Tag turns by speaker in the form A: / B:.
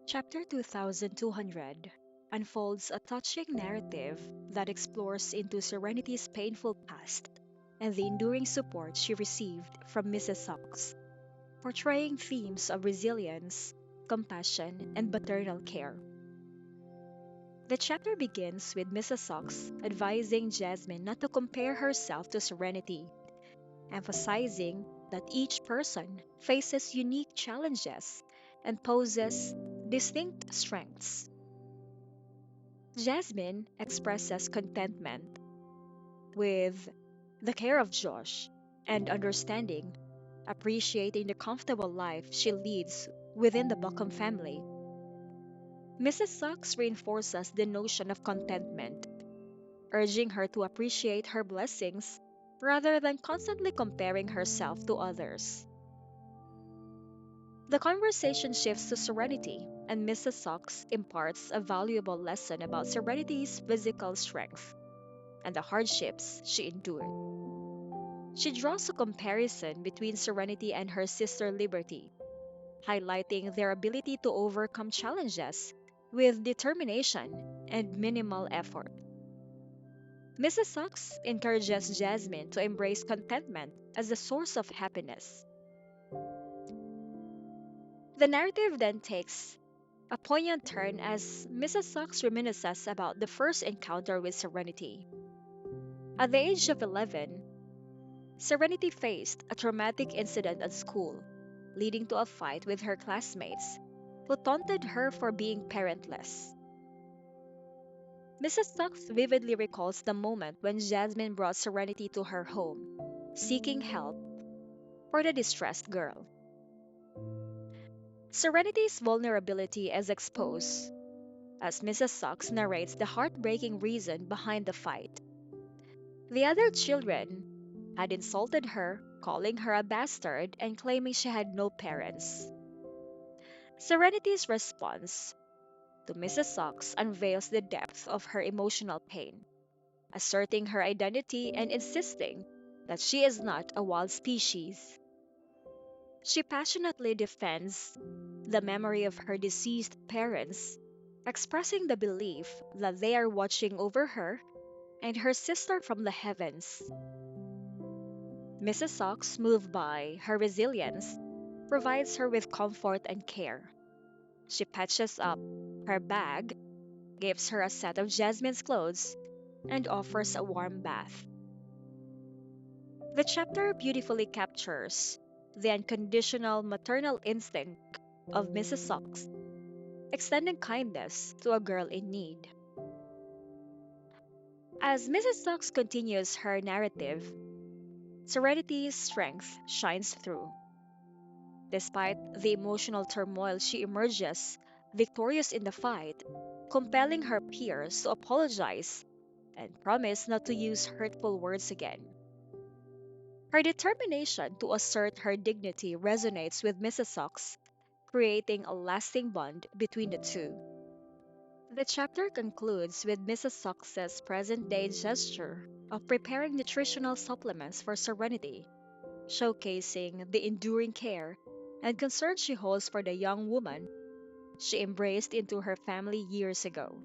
A: Chapter 2200 unfolds a touching narrative that explores into Serenity's painful past and the enduring support she received from Mrs. Sox, portraying themes of resilience, compassion, and maternal care. The chapter begins with Mrs. Sox advising Jasmine not to compare herself to Serenity, emphasizing that each person faces unique challenges and poses distinct strengths. Jasmine expresses contentment with the care of Josh and understanding, appreciating the comfortable life she leads within the Buckham family. Mrs. Sachs reinforces the notion of contentment, urging her to appreciate her blessings rather than constantly comparing herself to others. The conversation shifts to Serenity, and Mrs. Sachs imparts a valuable lesson about Serenity's physical strength and the hardships she endured. She draws a comparison between Serenity and her sister Liberty, highlighting their ability to overcome challenges with determination and minimal effort. Mrs. Sachs encourages Jasmine to embrace contentment as a source of happiness. The narrative then takes a poignant turn as Mrs. Sachs reminisces about the first encounter with Serenity. At the age of 11, Serenity faced a traumatic incident at school, leading to a fight with her classmates, who taunted her for being parentless. Mrs. Stocks vividly recalls the moment when Jasmine brought Serenity to her home, seeking help for the distressed girl. Serenity's vulnerability is exposed as Mrs. Stocks narrates the heartbreaking reason behind the fight. The other children had insulted her, calling her a bastard and claiming she had no parents. Serenity's response to Mrs. Sox unveils the depth of her emotional pain, asserting her identity and insisting that she is not a wild species. She passionately defends the memory of her deceased parents, expressing the belief that they are watching over her and her sister from the heavens. Mrs. Sox, moved by her resilience, provides her with comfort and care. She patches up her bag, gives her a set of Jasmine's clothes, and offers a warm bath. The chapter beautifully captures the unconditional maternal instinct of Mrs. Sox, extending kindness to a girl in need. As Mrs. Sox continues her narrative, Serenity's strength shines through. Despite the emotional turmoil, she emerges victorious in the fight, compelling her peers to apologize and promise not to use hurtful words again. Her determination to assert her dignity resonates with Mrs. Sox, creating a lasting bond between the two. The chapter concludes with Mrs. Sox's present day gesture of preparing nutritional supplements for Serenity, showcasing the enduring care and concern she holds for the young woman she embraced into her family years ago.